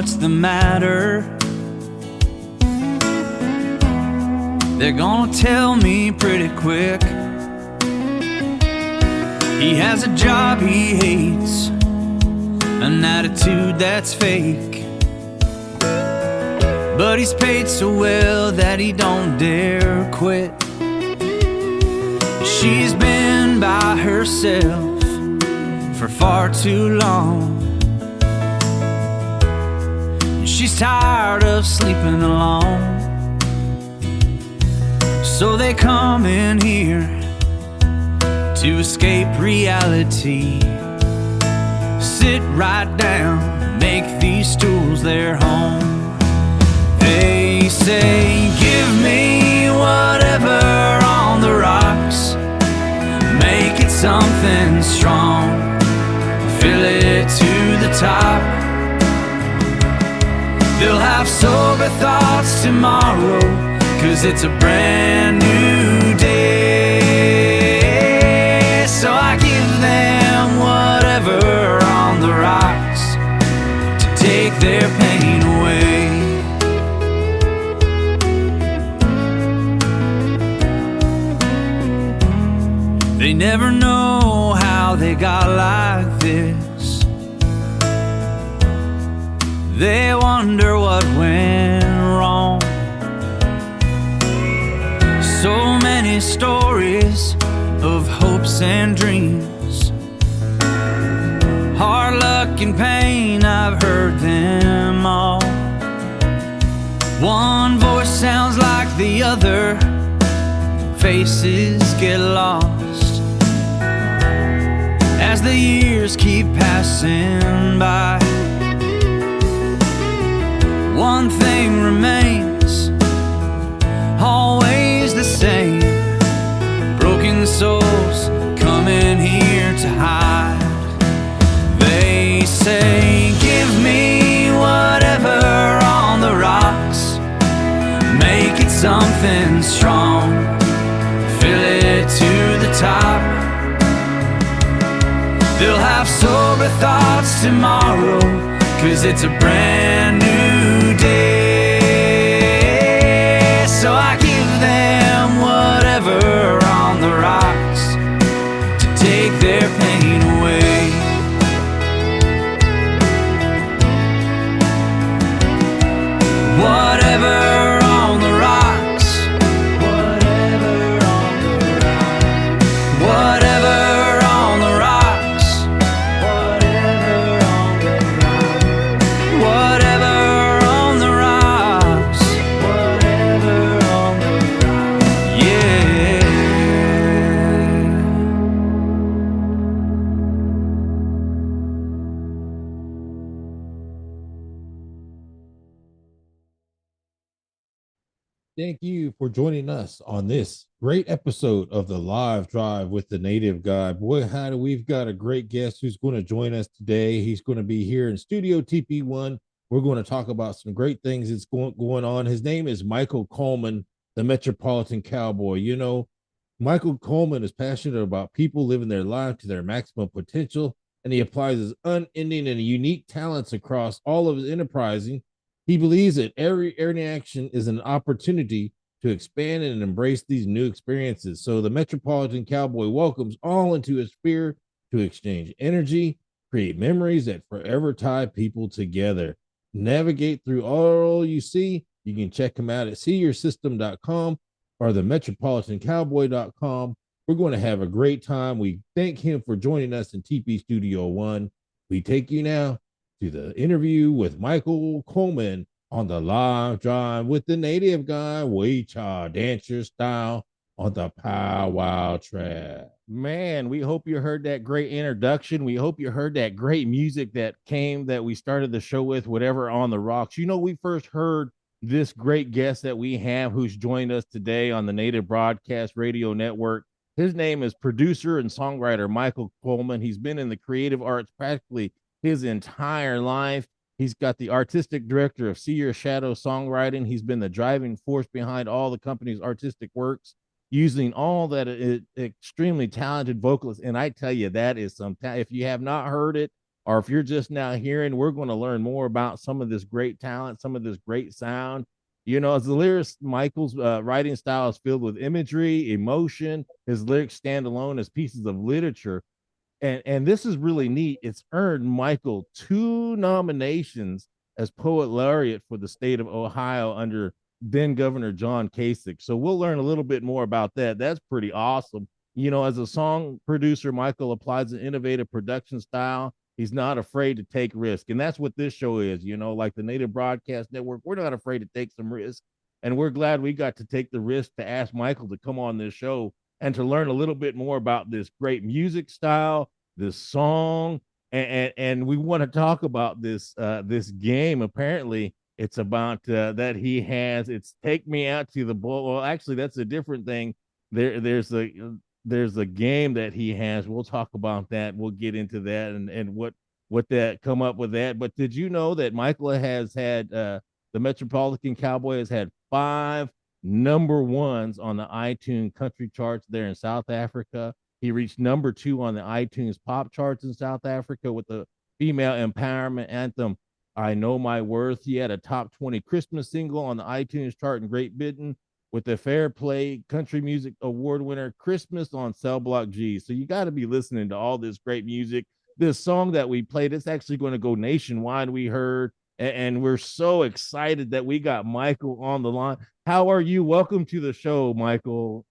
what's the matter. They're gonna tell me pretty quick. He has a job he hates, an attitude that's fake, but he's paid so well that he don't dare quit. She's been by herself for far too long. She's tired of sleeping alone. So they come in here to escape reality. Sit right down, make these stools their home. They say, give me whatever on the rocks, make it something strong, fill it to the top. They'll have sober thoughts tomorrow, 'cause it's a brand new day. So I give them whatever on the rocks to take their pain away. They never know how they got like this. They wonder what went wrong. So many stories of hopes and dreams, hard luck and pain, I've heard them all. One voice sounds like the other, faces get lost as the years keep passing by. One thing remains, always the same, broken souls coming here to hide. They say, give me whatever on the rocks, make it something strong, fill it to the top. They'll have sober thoughts tomorrow, 'cause it's a brand new day. So I give them whatever on the rocks to take their pain away. Whatever on the rocks, whatever on the rocks, whatever on the rocks, whatever on the rocks, whatever on the rocks, whatever on the rocks, yeah. Thank you for joining us on this great episode of the Live Drive with the Native Guy. Boy, howdy, we've got a great guest who's going to join us today. He's going to be here in Studio TP1. We're going to talk about some great things that's going on. His name is Michael Coleman, the Metropolitan Cowboy. You know, Michael Coleman is passionate about people living their life to their maximum potential, and he applies his unending and unique talents across all of his enterprising. He believes that every action is an opportunity to expand and embrace these new experiences. So the Metropolitan Cowboy welcomes all into his sphere to exchange energy, create memories that forever tie people together. Navigate through all you see. You can check him out at seeyoursystem.com or the metropolitancowboy.com. We're going to have a great time. We thank him for joining us in TP Studio 1. We take you now to the interview with Michael Coleman on the Live Drive with the Native Guy, Waicha Dancer style on the powwow track. Man, we hope you heard that great introduction. We hope you heard that great music that we started the show with, whatever on the rocks. You know, we first heard this great guest that we have who's joined us today on the Native Broadcast Radio Network. His name is producer and songwriter Michael Coleman. He's been in the creative arts practically his entire life. He's got the artistic director of See Your Shadow Songwriting. He's been the driving force behind all the company's artistic works, using all that extremely talented vocalists. And I tell you, that is some if you have not heard it, or if you're just now hearing, we're going to learn more about some of this great talent, some of this great sound. You know, as the lyricist, Michael's writing style is filled with imagery, emotion. His lyrics stand alone as pieces of literature. And this is really neat. It's earned Michael 2 nominations as poet laureate for the state of Ohio under then Governor John Kasich. So we'll learn a little bit more about that. That's pretty awesome. You know, as a song producer, Michael applies an innovative production style. He's not afraid to take risk. And that's what this show is, you know, like the Native Broadcast Network. We're not afraid to take some risk. And we're glad we got to take the risk to ask Michael to come on this show and to learn a little bit more about this great music style, this song, and we want to talk about this game. Apparently, it's about that he has. It's Take Me Out to the Bowl. Well, actually, that's a different thing. There's a game that he has. We'll talk about that. We'll get into that and what that come up with that. But did you know that Michael has had the Metropolitan Cowboy has had 5 number 1s on the iTunes country charts there in South Africa. He reached number 2 on the iTunes pop charts in South Africa with the female empowerment anthem, I Know My Worth. He had a top 20 Christmas single on the iTunes chart in Great Britain with the Fair Play Country Music Award winner, Christmas on Cell Block G. So you got to be listening to all this great music. This song that we played, it's actually going to go nationwide, we heard. And we're so excited that we got Michael on the line. How are you? Welcome to the show, Michael.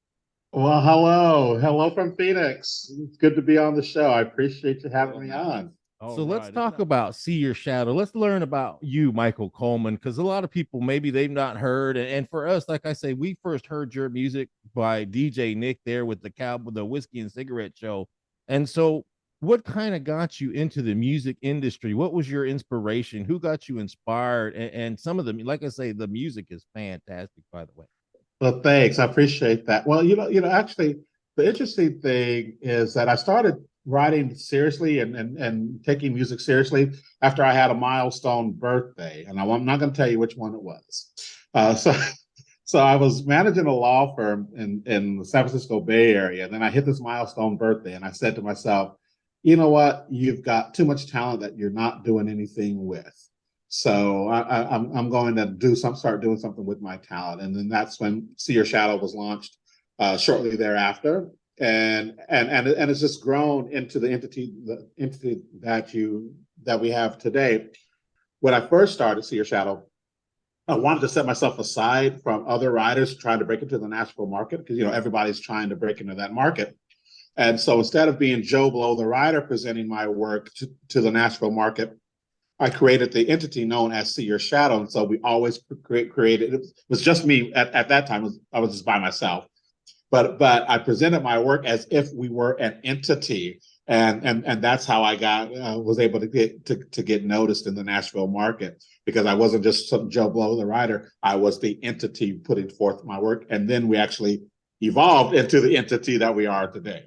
Well, hello from Phoenix. It's good to be on the show. I appreciate you having me on. So let's talk about See Your Shadow. Let's learn about you, Michael Coleman, because a lot of people, maybe they've not heard. And for us, like I say, we first heard your music by DJ Nick there with the Whiskey and Cigarette Show. And so what kind of got you into the music industry? What was your inspiration? Who got you inspired? And some of them, like I say, the music is fantastic, by the way. Well, thanks. I appreciate that. Well, actually, the interesting thing is that I started writing seriously and taking music seriously after I had a milestone birthday, and I'm not going to tell you which one it was. So I was managing a law firm in the San Francisco Bay Area, and then I hit this milestone birthday, and I said to myself, you know what? You've got too much talent that you're not doing anything with. So I'm going to start doing something with my talent, and then that's when See Your Shadow was launched shortly thereafter, and it's just grown into the entity that we have today. When I first started See Your Shadow, I wanted to set myself aside from other writers trying to break into the Nashville market, because everybody's trying to break into that market. And so instead of being Joe Blow the writer presenting my work to the Nashville market, I created the entity known as See Your Shadow. And so we always created, it was just me at that time, I was just by myself. But I presented my work as if we were an entity. And that's how I was able to get noticed in the Nashville market, because I wasn't just some Joe Blow the writer. I was the entity putting forth my work. And then we actually evolved into the entity that we are today.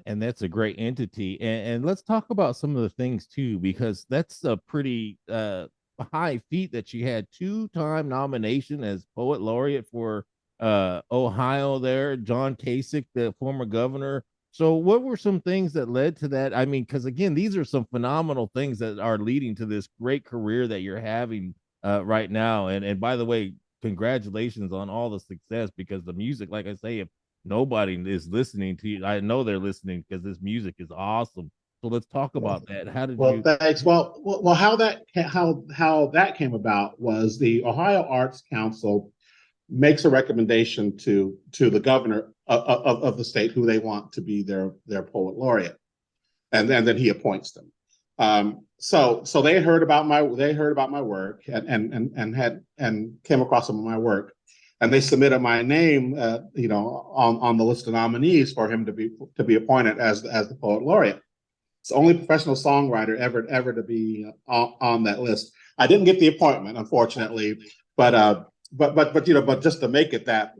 And that's a great entity. And let's talk about some of the things too, because that's a pretty high feat that you had 2-time nomination as poet laureate for Ohio there, John Kasich, the former governor. So what were some things that led to that? I mean, because again, these are some phenomenal things that are leading to this great career that you're having right now. And by the way, congratulations on all the success, because the music, like I say, if nobody is listening to you, I know they're listening because this music is awesome. So let's talk about that. How did you? Thanks. Well, how that came about was the Ohio Arts Council makes a recommendation to the governor of the state who they want to be their poet laureate, and then he appoints them. So they heard about my work and came across some of my work. And they submitted my name, on the list of nominees for him to be appointed as the poet laureate. It's the only professional songwriter ever to be on that list. I didn't get the appointment, unfortunately, but just to make it that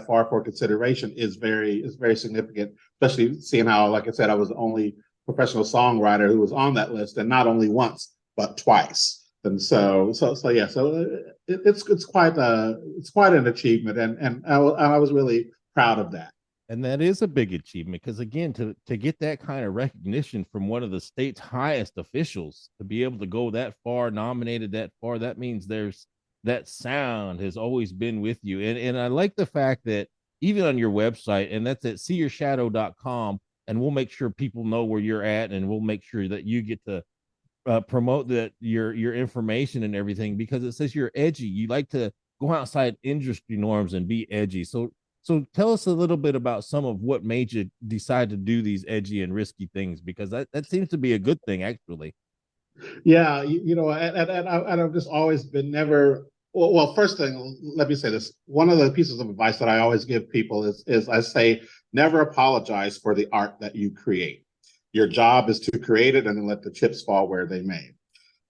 far for consideration is very significant, especially seeing how, like I said, I was the only professional songwriter who was on that list, and not only once but twice. And so it's quite an achievement, and I was really proud of that. And that is a big achievement because, again, to get that kind of recognition from one of the state's highest officials, to be able to go that far, nominated that far, that means there's that sound has always been with you. And I like the fact that even on your website, and that's at seeyourshadow.com, and we'll make sure people know where you're at, and we'll make sure that you get to promote that your information and everything, because it says you're edgy. You like to go outside industry norms and be edgy. So tell us a little bit about some of what made you decide to do these edgy and risky things, because that seems to be a good thing, actually. Yeah, and I've just always been never. Well, first thing, let me say this. One of the pieces of advice that I always give people is I say, never apologize for the art that you create. Your job is to create it and then let the chips fall where they may.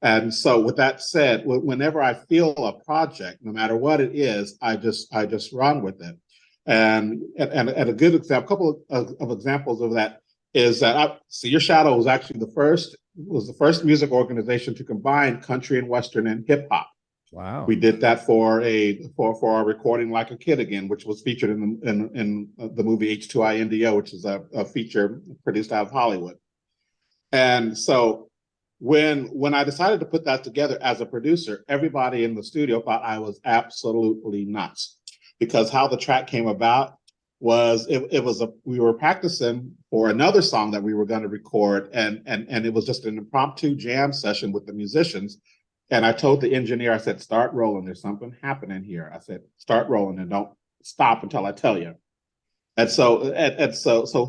And so, with that said, whenever I feel a project, no matter what it is, I just run with it. And a good example, a couple of examples of that is that See Your Shadow was actually the first music organization to combine country and western and hip hop. Wow. We did that for our recording Like a Kid Again, which was featured in the movie H2INDO, which is a feature produced out of Hollywood. And so when I decided to put that together as a producer, everybody in the studio thought I was absolutely nuts, because how the track came about was we were practicing for another song that we were going to record, and it was just an impromptu jam session with the musicians. And I told the engineer, I said, start rolling. There's something happening here. I said, start rolling and don't stop until I tell you. And so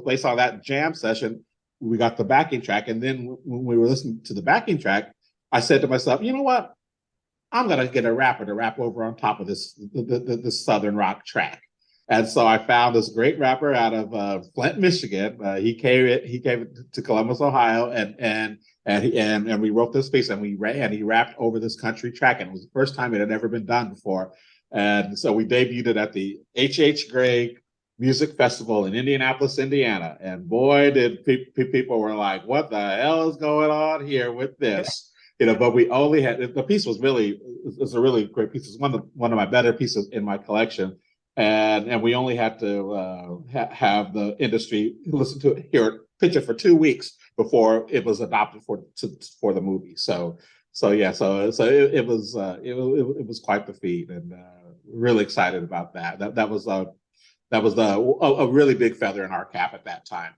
based on that jam session, we got the backing track. And then when we were listening to the backing track, I said to myself, you know what? I'm going to get a rapper to rap over on top of this Southern rock track. And so I found this great rapper out of Flint, Michigan. He came to Columbus, Ohio, and we wrote this piece, and he rapped over this country track, and it was the first time it had ever been done before. And so we debuted it at the H.H. Gregg Music Festival in Indianapolis, Indiana. And boy, did people were like, "What the hell is going on here with this?" But we only had, the piece was a really great piece. It's one of my better pieces in my collection. And we only had to have the industry listen to it, hear it, pitch it for 2 weeks before it was adopted for the movie. So it was quite the feat, and really excited about that. That was a really big feather in our cap at that time.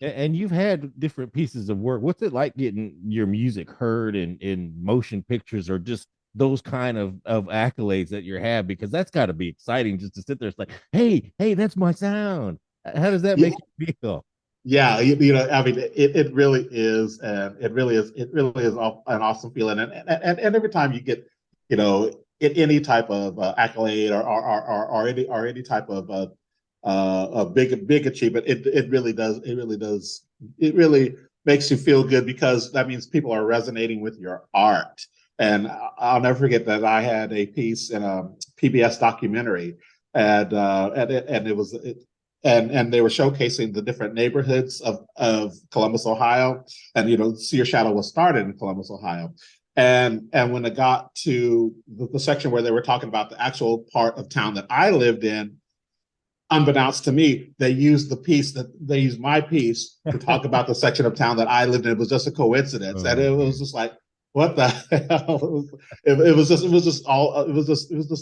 And you've had different pieces of work. What's it like getting your music heard in motion pictures, or just those kind of accolades that you have? Because that's got to be exciting, just to sit there. It's like, hey, that's my sound. How does that make you feel? Yeah, I mean, it really is, and it really is an awesome feeling. And every time you get, any type of accolade or any type of a big achievement, it really makes you feel good, because that means people are resonating with your art. And I'll never forget that I had a piece in a PBS documentary, and they were showcasing the different neighborhoods of Columbus, Ohio. And See Your Shadow was started in Columbus, Ohio. And when it got to the section where they were talking about the actual part of town that I lived in, unbeknownst to me, they used my piece to talk about the section of town that I lived in. It was just a coincidence, and it was just like, what the hell? It was just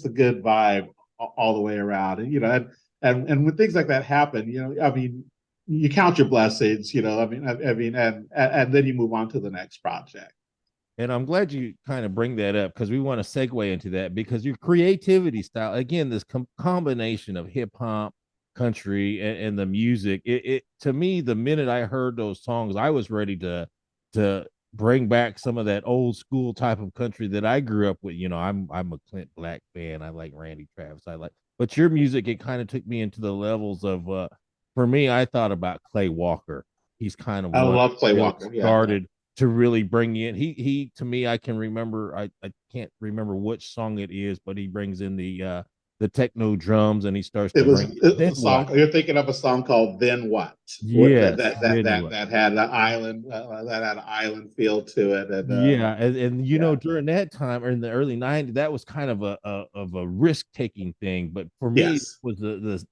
a good vibe all the way around, and when things like that happen, I mean, you count your blessings, and then you move on to the next project. And I'm glad you kind of bring that up, because we want to segue into that, because your creativity style, again, this combination of hip hop, country, and the music, it to me, the minute I heard those songs, I was ready to bring back some of that old school type of country that I grew up with. I'm a Clint Black fan. I like Randy Travis. But your music, it kind of took me into the levels of, for me, I thought about Clay Walker. He's kind of, I love Clay Walker. Started to really bring in, he to me, I can remember, I can't remember which song it is, but he brings in the the techno drums, and he starts It to was bring a then what? song. You're thinking of a song called "Then What," Yes, then what? that had an island that had an island feel to it, and Yeah, and you know, yeah, during that time or in the early 90s, that was kind of a risk-taking thing. But for me, it yes. was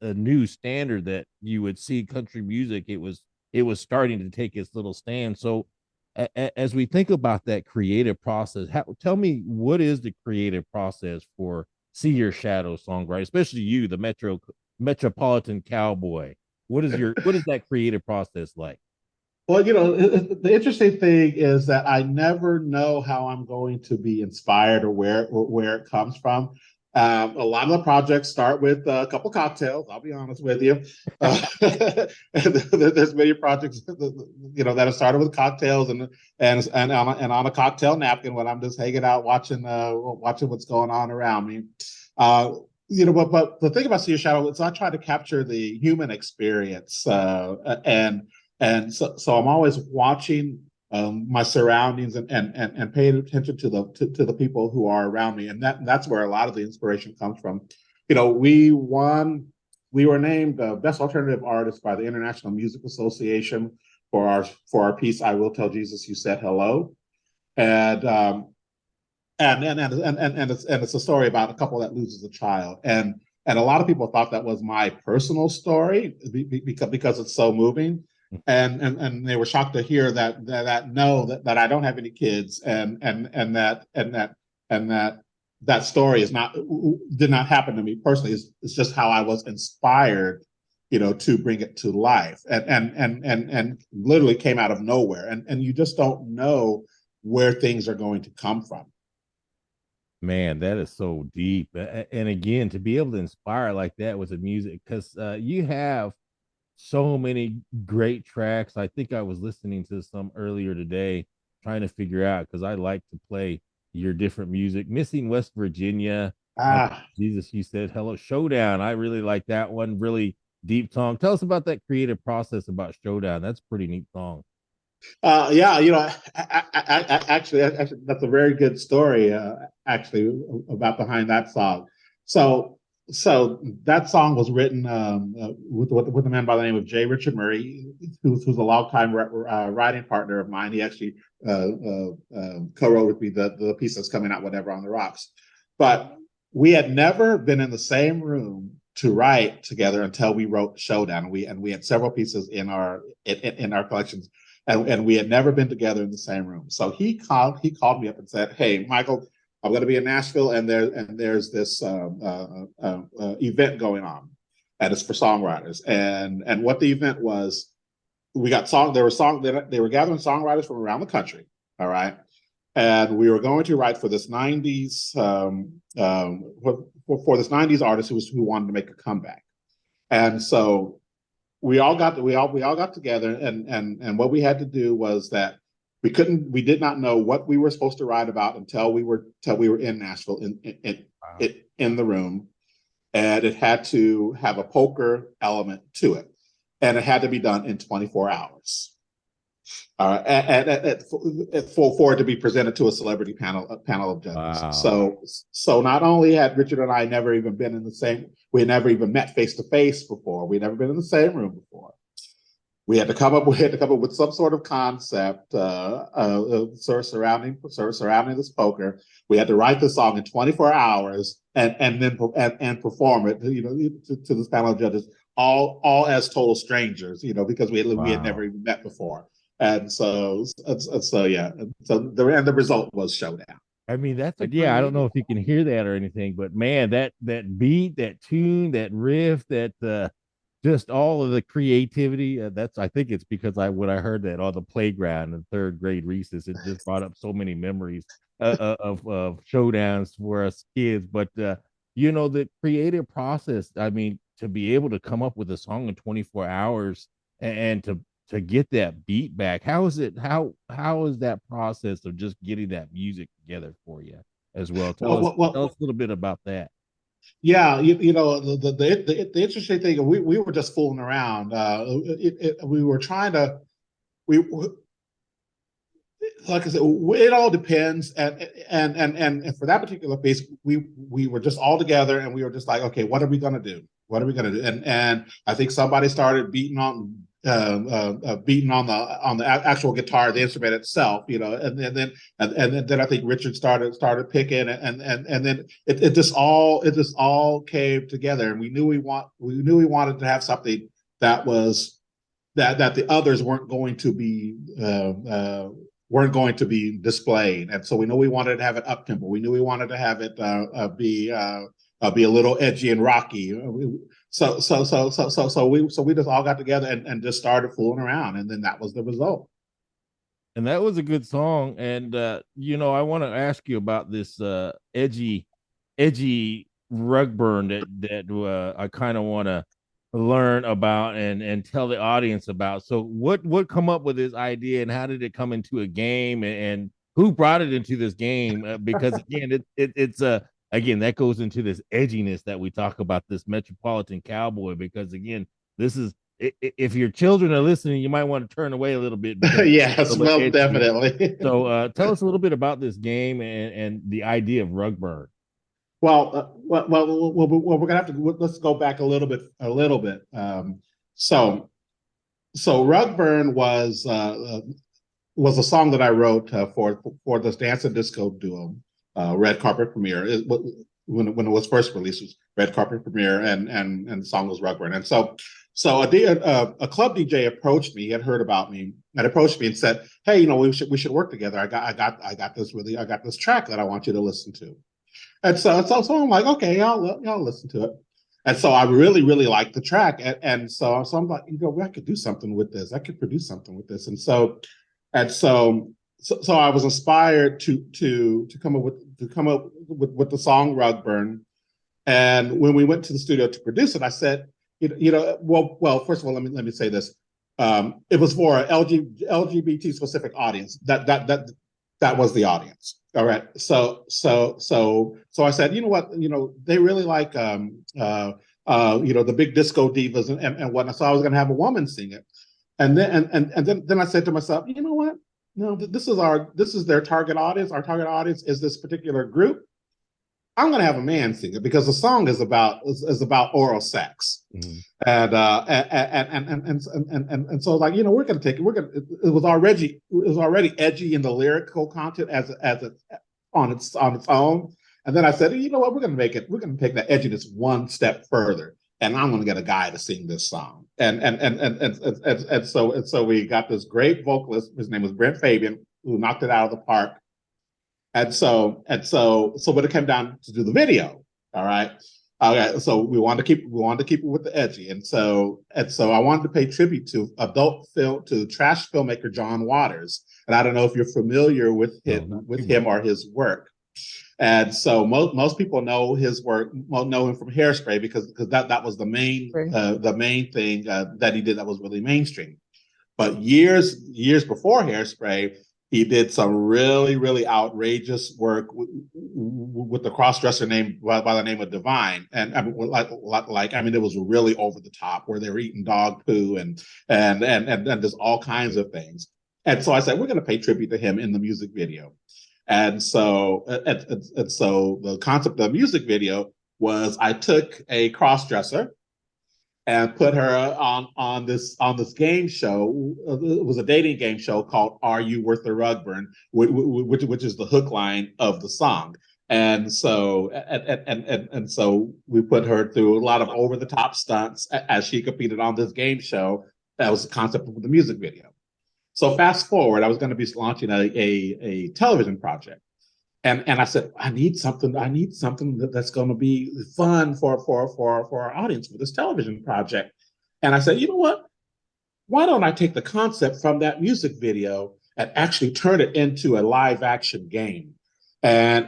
a new standard that you would see country music. It was starting to take its little stand. So as we think about that creative process, tell me what is the creative process for See Your Shadow Songwriting, especially you, the Metropolitan Cowboy. What is that creative process like? Well, the interesting thing is that I never know how I'm going to be inspired or where it comes from. A lot of the projects start with a couple cocktails. I'll be honest with you. There's many projects, that have started with cocktails and on a cocktail napkin when I'm just hanging out watching what's going on around me. But the thing about See Your Shadow is I try to capture the human experience, and so I'm always watching my surroundings and paying attention to the people who are around me, and that's where a lot of the inspiration comes from. We were named best alternative artist by the International Music Association for our piece "I Will Tell Jesus You Said Hello," and it's a story about a couple that loses a child, and a lot of people thought that was my personal story because it's so moving, and they were shocked to hear that I don't have any kids, and that story did not happen to me personally. It's just how I was inspired, to bring it to life, and literally came out of nowhere, and you just don't know where things are going to come from. Man, that is so deep. And again, to be able to inspire like that with the music, because you have so many great tracks. I think I was listening to some earlier today, trying to figure out because I like to play your different music. Missing West Virginia, Ah, Jesus, you said hello, Showdown. I really like that one. Really deep song. Tell us about that creative process about Showdown. That's a pretty neat song. yeah, actually, that's a very good story, actually, about behind that song. So, so that song was written with a man by the name of J. Richard Murray, who's a longtime writing partner of mine. He actually co-wrote with me the piece that's coming out, Whatever on the Rocks. But we had never been in the same room to write together until we wrote Showdown. We had several pieces in our collections, and we had never been together in the same room. So he called me up and said, "Hey, Michael, I'm going to be in Nashville, and there's this event going on, and it's for songwriters. And what the event was, we got they were gathering songwriters from around the country, all right, and we were going to write for this '90s for this '90s artist who wanted to make a comeback, and so." We all got together, and what we had to do was that we did not know what we were supposed to write about until we were in Nashville in the room, and it had to have a poker element to it, and it had to be done in 24 hours. For it to be presented to a celebrity panel of judges. Wow. So not only had Richard and I never even been in the same, we had never even met face to face before. We'd never been in the same room before. We had to come up with some sort of concept surrounding this poker. We had to write the song in 24 hours and then perform it, to this panel of judges, all as total strangers, because we had never even met before. And so yeah. So the result was Showdown. I mean, yeah. I don't know if you can hear that or anything, but man, that beat, that tune, that riff, that just all of the creativity. I think it's because when I heard that on the playground in third grade recess, it just brought up so many memories of showdowns for us kids. But the creative process. I mean, to be able to come up with a song in 24 hours and to get that beat back, how is that process of just getting that music together for you as well? Tell us a little bit about that. Yeah, the interesting thing, we were just fooling around. We were trying to like I said, it all depends. And for that particular piece, we were just all together, and we were just like, okay, what are we gonna do? What are we gonna do? And I think somebody started beating on the actual guitar, the instrument itself, and then I think Richard started picking, and then it just all came together, and we knew we wanted to have something that was that the others weren't going to be displayed, and so we knew we wanted to have it up tempo. We knew we wanted to have it be a little edgy and rocky. So we just all got together and just started fooling around, and then that was the result. And that was a good song. And I want to ask you about this edgy rug burn that I kind of want to learn about and tell the audience about. So what come up with this idea, and how did it come into a game, and who brought it into this game? Because again, it's again, that goes into this edginess that we talk about, this Metropolitan Cowboy, because again, this is, if your children are listening, you might want to turn away a little bit. Yes, well, edgy. Definitely. So tell us a little bit about this game and the idea of rug burn. Well, we're gonna have to, let's go back a little bit. So rug burn was a song that I wrote for this dance and disco duo. Red Carpet Premiere, when it was first released, was Red Carpet Premiere, and the song was Rug Burn. And so a club DJ approached me, had heard about me, and approached me and said, "Hey, we should work together. I got this track that I want you to listen to." And so I'm like, okay, I'll listen to it. And so I really liked the track, and so I'm like, I could do something with this. I could produce something with this. And so I was inspired to come up with the song Rug Burn. And when we went to the studio to produce it, I said, well, first of all, let me say this. It was for an LGBT specific audience. That was the audience. All right. So I said, you know what, they really like the big disco divas and whatnot. So I was gonna have a woman sing it. And then I said to myself, you know what? No, this is their target audience. Our target audience is this particular group. I'm going to have a man sing it because the song is about oral sex, and so like we're going to take it. It was already edgy in the lyrical content as on its own, and then I said, you know what, we're going to take that edginess one step further, and I'm going to get a guy to sing this song. And so we got this great vocalist. His name was Brent Fabian, who knocked it out of the park. And so when it came down to do the video, all right. Okay, so we wanted to keep it with the edgy, and so I wanted to pay tribute to trash filmmaker John Waters, and I don't know if you're familiar with him or his work. And so most people know his work, know him from Hairspray because that was the main thing that he did that was really mainstream. But years before Hairspray, he did some really outrageous work with the cross-dresser named by the name of Divine, and I mean, it was really over the top, where they were eating dog poo and there's all kinds of things. And so I said, we're going to pay tribute to him in the music video. And so the concept of the music video was, I took a cross-dresser and put her on this game show. It was a dating game show called "Are You Worth the Rug Burn," which is the hook line of the song. And so we put her through a lot of over the top stunts as she competed on this game show. That was the concept of the music video. So fast forward, I was going to be launching a television project. And I said, I need something that's going to be fun for our audience for this television project. And I said, you know what? Why don't I take the concept from that music video and actually turn it into a live action game? And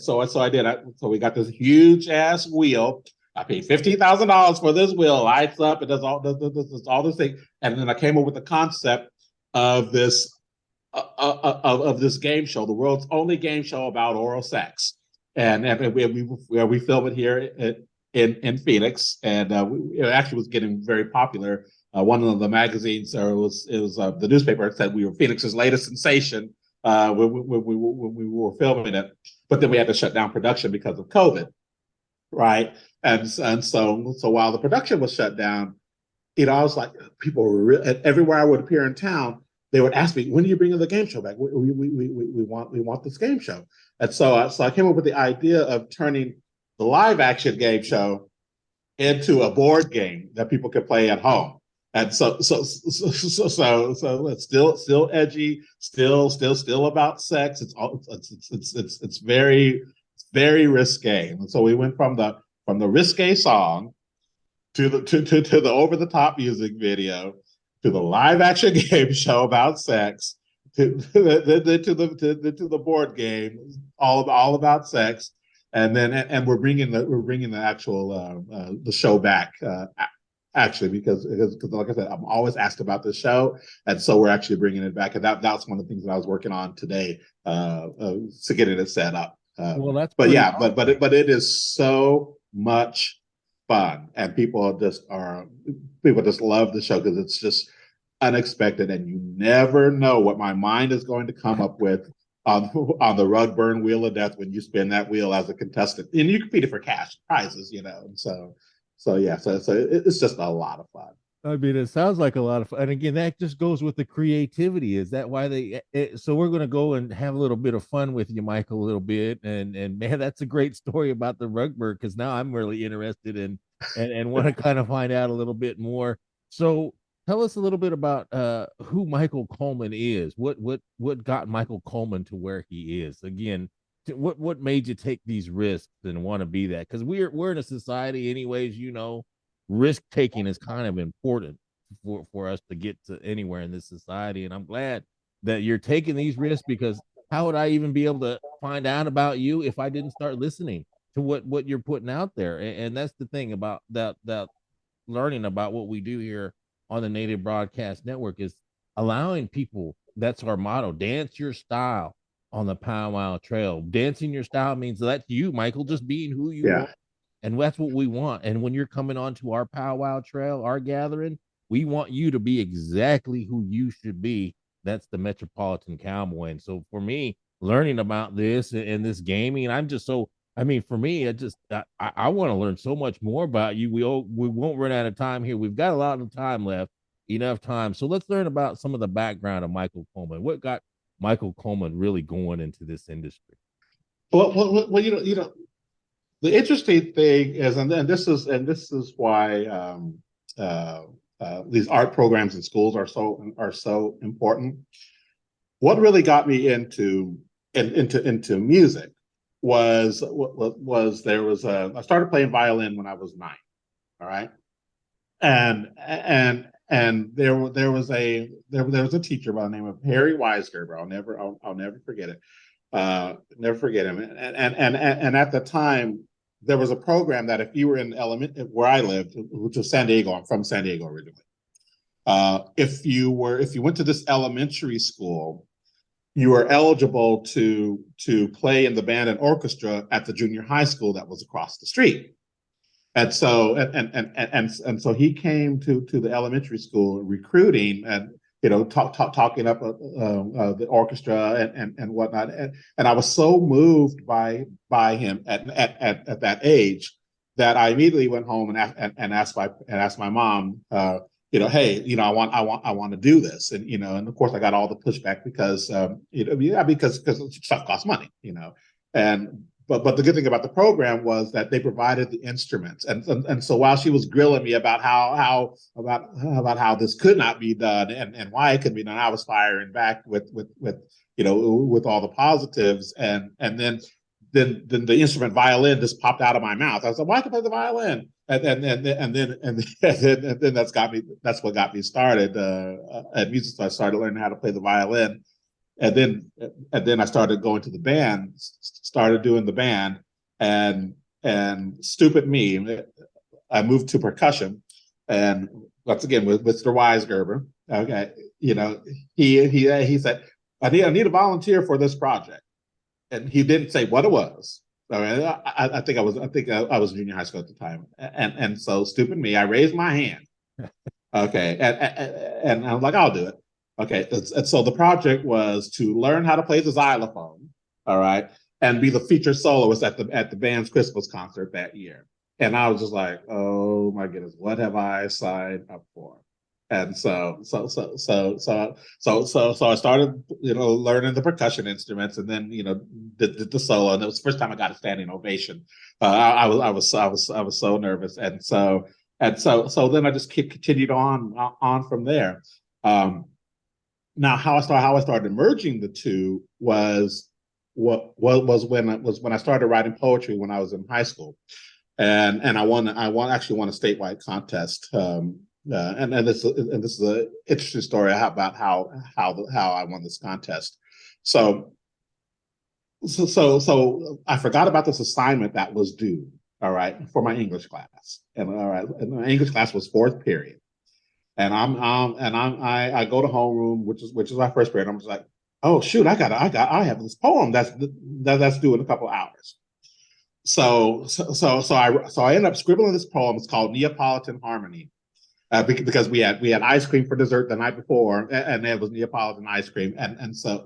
so I did. So we got this huge ass wheel. I paid $15,000 for this wheel. Lights up. It does all this thing. And then I came up with the concept of this. Of this game show, the world's only game show about oral sex, and we film it here in Phoenix, and it actually was getting very popular one of the magazines, or it was the newspaper said we were Phoenix's latest sensation when we were filming it, but then we had to shut down production because of COVID, right? And so while the production was shut down, I was like, people were everywhere I would appear in town, they would ask me, when are you bringing the game show back? We want this game show. And so I came up with the idea of turning the live action game show into a board game that people could play at home. And so it's still edgy, still about sex. It's very risque. And so we went from the risque song to the over the top music video, to the live action game show about sex, to the board game all about sex, and we're bringing the actual the show back. Actually, because like I said, I'm always asked about the show, and so we're actually bringing it back, and that's one of the things that I was working on today to getting it set up. Well, that's but yeah, awesome. but it is so much fun, and people just love the show because it's just unexpected, and you never know what my mind is going to come up with on the rug burn wheel of death when you spin that wheel as a contestant, and you compete for cash prizes, and so it's just a lot of fun. I mean, it sounds like a lot of fun. And again, that just goes with the creativity. Is that why so we're going to go and have a little bit of fun with you, Michael, a little bit. And man, that's a great story about the rug burn, because now I'm really interested in and want to kind of find out a little bit more. So tell us a little bit about who Michael Coleman is. What got Michael Coleman to where he is? Again, what made you take these risks and want to be that? Because we're in a society, anyways, risk taking is kind of important for us to get to anywhere in this society. And I'm glad that you're taking these risks, because how would I even be able to find out about you if I didn't start listening to what you're putting out there? And that's the thing about that learning about what we do here on the Native Broadcast Network is allowing people. That's our motto: dance your style on the powwow trail. Dancing your style means that's you, Michael, just being who you are. And that's what we want. And when you're coming onto our powwow trail, our gathering, we want you to be exactly who you should be. That's the Metropolitan Cowboy. And so for me, learning about this and this gaming, I'm just so, for me, I want to learn so much more about you. We won't run out of time here. We've got a lot of time left, enough time. So let's learn about some of the background of Michael Coleman. What got Michael Coleman really going into this industry? Well, the interesting thing is, and this is why these art programs in schools are so important. What really got me into music was I started playing violin when I was 9. All right, and there was a teacher by the name of Harry Weisgerber. I'll never forget it. Never forget him. And at the time, there was a program that if you were in where I lived, which was San Diego, I'm from San Diego originally. If you went to this elementary school, you were eligible to play in the band and orchestra at the junior high school that was across the street. And so so he came to the elementary school recruiting and talking up the orchestra and whatnot. And I was so moved by him at that age that I immediately went home and asked my mom, hey, I want to do this. And of course I got all the pushback because stuff costs money, But the good thing about the program was that they provided the instruments, and so while she was grilling me about how this could not be done and why it could be done, I was firing back with all the positives, and then the instrument violin just popped out of my mouth. I was like, "Why can I play the violin?" And then that's what got me started at music. So I started learning how to play the violin. And then I started going to the band, started doing the band, and stupid me, I moved to percussion, and once again with Mr. Weisgerber. Okay, he said, I need a volunteer for this project, and he didn't say what it was. I think I was junior high school at the time, and so stupid me, I raised my hand. Okay, and I was like, I'll do it. Okay, and so the project was to learn how to play the xylophone, all right, and be the featured soloist at the band's Christmas concert that year. And I was just like, oh my goodness, what have I signed up for? And so I started, learning the percussion instruments, and then did the solo, and it was the first time I got a standing ovation. I was so nervous, and so then I just continued on from there. Now, how I started merging the two was when I started writing poetry when I was in high school, and I actually won a statewide contest. And this is an interesting story about how I won this contest. So I forgot about this assignment that was due. All right, for my English class, and my English class was fourth period, and I go to homeroom, which is my first period. I'm just like, oh shoot, I have this poem that's due in a couple of hours. So I end up scribbling this poem. It's called Neapolitan Harmony, because we had ice cream for dessert the night before, and it was Neapolitan ice cream, and so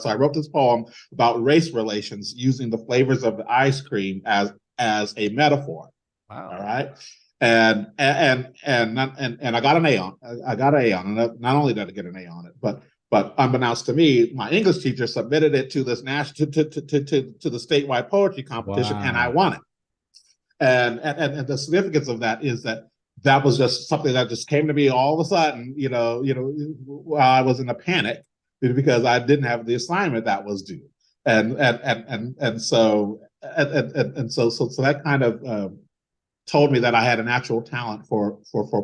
I wrote this poem about race relations using the flavors of the ice cream as a metaphor. Wow. All right. And I got an A on. I got an A on it. Not only did I get an A on it, but unbeknownst to me, my English teacher submitted it to this national to the statewide poetry competition, and I won it. And the significance of that is that was just something that just came to me all of a sudden. While I was in a panic because I didn't have the assignment that was due, so that kind of told me that I had a natural talent for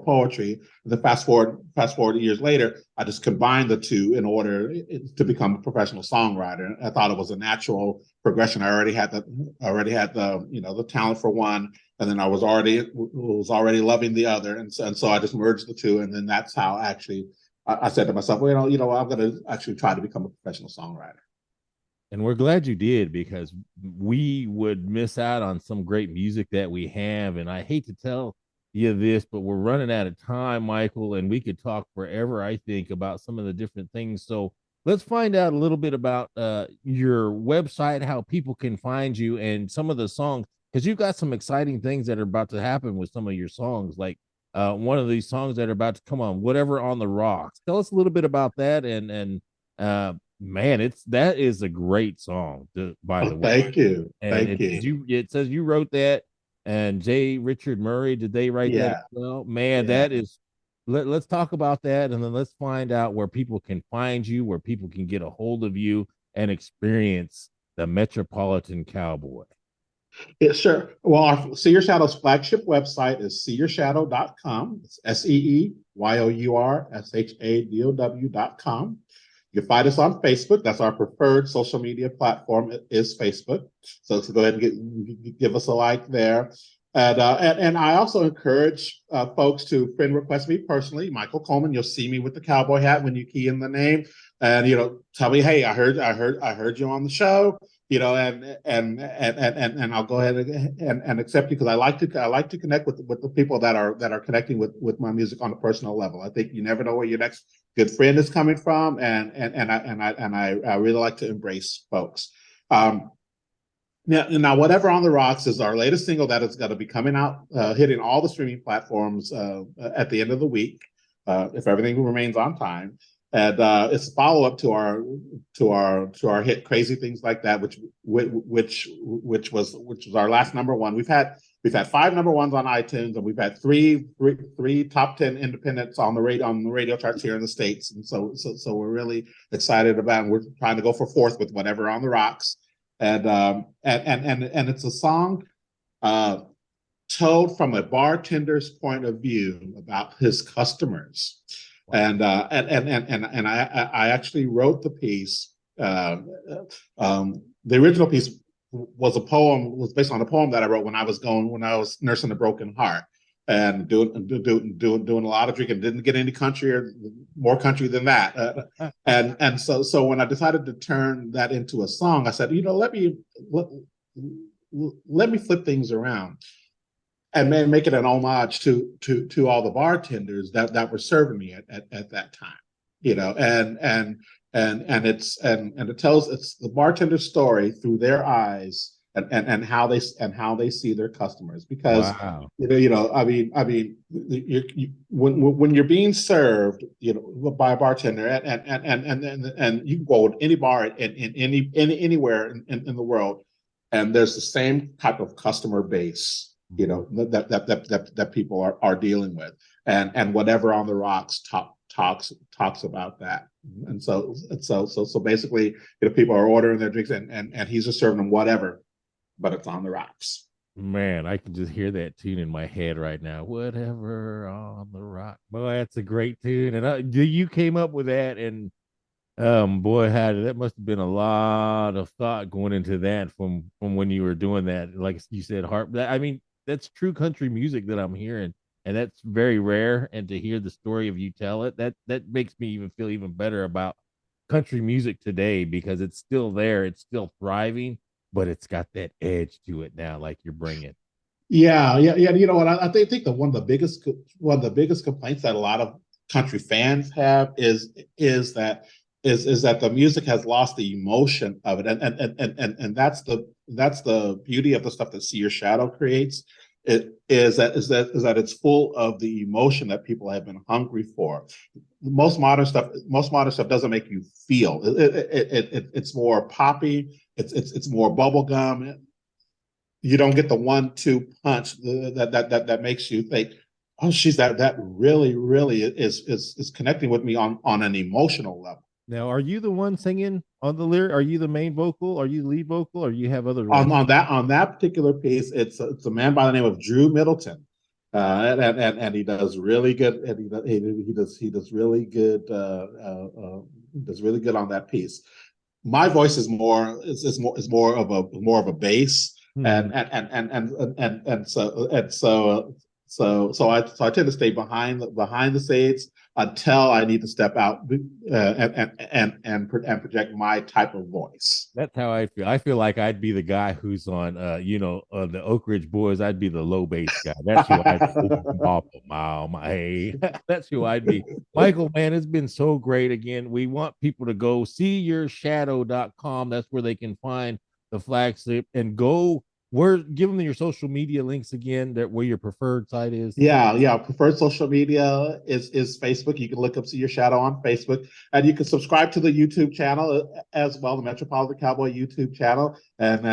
poetry. And then fast forward years later, I just combined the two in order to become a professional songwriter. I thought it was a natural progression. I already had the talent for one, and then I was already loving the other, and so I just merged the two, and then that's how actually I said to myself, well, I'm going to actually try to become a professional songwriter. And we're glad you did, because we would miss out on some great music that we have. And I hate to tell you this, but we're running out of time, Michael, and we could talk forever, I think, about some of the different things. So let's find out a little bit about your website, how people can find you, and some of the songs, because you've got some exciting things that are about to happen with some of your songs, like one of these songs that are about to come on, Whatever on the Rocks. Tell us a little bit about that, and man, that is a great song, by the way. Thank you. And Thank you. It says you wrote that, and J. Richard Murray, did they write that as well? Man, that is. Let's talk about that, and then let's find out where people can find you, where people can get a hold of you and experience the Metropolitan Cowboy. Yeah, sure. Well, our See Your Shadow's flagship website is seeyourshadow.com. It's SEEYOURSHADOW.com. You can find us on Facebook. That's our preferred social media platform, is Facebook. So go ahead and give us a like there. And I also encourage folks to friend request me personally, Michael Coleman. You'll see me with the cowboy hat when you key in the name, and tell me, hey, I heard you on the show. And I'll go ahead and accept you, because I like to connect with the people that are connecting with my music on a personal level. I think you never know where your next good friend is coming from, and I really like to embrace folks. Now, Whatever on the Rocks is our latest single that is going to be coming out, hitting all the streaming platforms at the end of the week, if everything remains on time. And it's a follow-up to our hit "Crazy Things Like That," which was our last number one. We've had 5 number ones on iTunes, and we've had three top 10 independents on the radio charts here in the States. And so we're really excited about it. We're trying to go for 4th with "Whatever on the Rocks," and it's a song told from a bartender's point of view about his customers. Wow. And I actually wrote the piece. The original piece was based on a poem that I wrote when I was nursing a broken heart and doing a lot of drinking. Didn't get any country or more country than that. And so when I decided to turn that into a song, I said, let me flip things around. and then make it an homage to all the bartenders that were serving me at that time, and it tells it's the bartender's story through their eyes and how they see their customers, because Wow. when you're being served by a bartender, and you can go to any bar anywhere in the world, and there's the same type of customer base that people are dealing with, and whatever on the rocks talks about that. And so basically, people are ordering their drinks, and he's just serving them whatever, but it's on the rocks. Man, I can just hear that tune in my head right now. Whatever on the rock. Boy, that's a great tune. And you came up with that, and boy, that must have been a lot of thought going into that from when you were doing that. Like you said, I mean, that's true country music that I'm hearing, and that's very rare. And to hear the story of you tell it, that makes me even feel even better about country music today, because it's still there, it's still thriving, but it's got that edge to it now, like you're bringing. Yeah. You know what? I think that one of the biggest complaints that a lot of country fans have is that the music has lost the emotion of it, and that's the beauty of the stuff that See Your Shadow creates. It is that it's full of the emotion that people have been hungry for. Most modern stuff doesn't make you feel. It's more poppy. It's more bubblegum. You don't get the 1-2 punch that makes you think, oh, that really is connecting with me on an emotional level. Now, are you the one singing on the lyric? Are you the main vocal? Are you the lead vocal? Or you have other on that particular piece? It's a man by the name of Drew Middleton, and he does really good. And he does really good. Does really good on that piece. My voice is more of a bass, and so I tend to stay behind the scenes until I need to step out and project my type of voice. That's how I feel. I feel like I'd be the guy who's on the Oak Ridge Boys. I'd be the low bass guy. That's who I'd be. That's who I'd be. Michael, man, it's been so great. Again, we want people to go seeyourshadow.com. That's where they can find the flagship, and give them your social media links again, that where your preferred site is. Yeah. Preferred social media is Facebook. You can look up See Your Shadow on Facebook, and you can subscribe to the YouTube channel as well, the Metropolitan Cowboy YouTube channel, and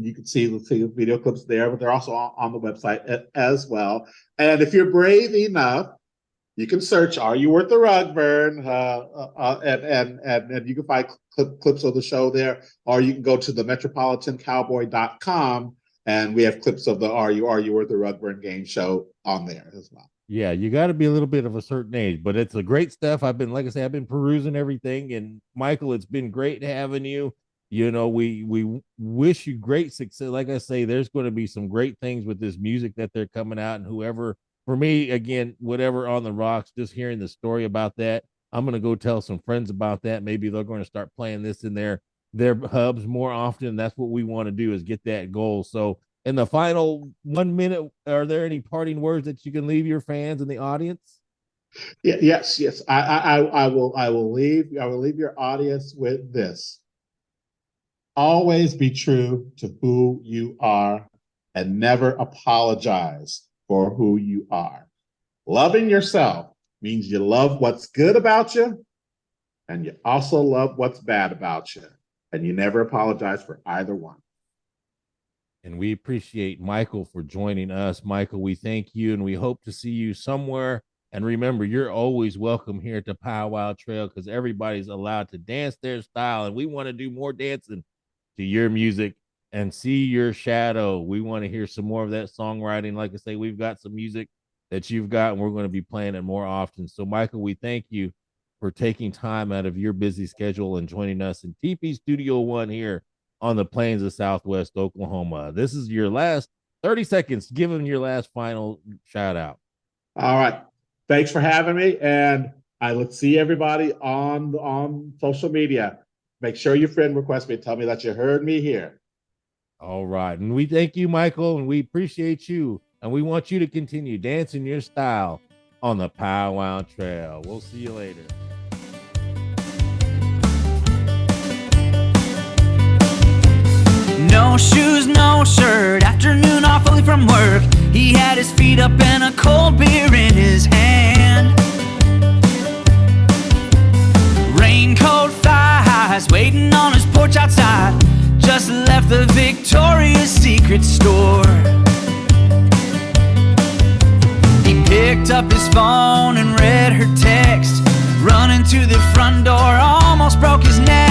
you can see the video clips there, but they're also on the website as well. And if you're brave enough, you can search "Are You Worth the Rug Burn?" And you can find clips of the show there, or you can go to the metropolitancowboy.com, and we have clips of the Are You Worth the Rug Burn game show on there as well. Yeah, you got to be a little bit of a certain age, but it's a great stuff. I've been perusing everything, and Michael, it's been great having you. We wish you great success. Like I say, there's going to be some great things with this music that they're coming out, and whoever. For me, again, whatever on the rocks, just hearing the story about that, I'm going to go tell some friends about that. Maybe they're going to start playing this in their hubs more often. That's what we want to do, is get that goal. So in the final 1 minute, are there any parting words that you can leave your fans and the audience? Yes. I will leave your audience with this. Always be true to who you are, and never apologize for who you are. Loving yourself means you love what's good about you, and you also love what's bad about you, and you never apologize for either one. And we appreciate Michael for joining us. Michael, we thank you, and we hope to see you somewhere. And remember, you're always welcome here to Powwow Trail, because everybody's allowed to dance their style, and we want to do more dancing to your music. And See Your Shadow, we want to hear some more of that songwriting. Like I say, we've got some music that you've got, and we're going to be playing it more often. So, Michael, we thank you for taking time out of your busy schedule and joining us in TP Studio One here on the plains of Southwest Oklahoma. This is your last 30 seconds. Give them your last final shout out. All right. Thanks for having me. And I will see everybody on social media. Make sure your friend requests me. Tell me that you heard me here. All right. And we thank you, Michael, and we appreciate you. And we want you to continue dancing your style on the Powwow Trail. We'll see you later. No shoes, no shirt, afternoon off early from work. He had his feet up and a cold beer in his hand. Raincoat, thighs, waiting on his porch outside. Just left the Victoria's Secret store. He picked up his phone and read her text. Running to the front door, almost broke his neck.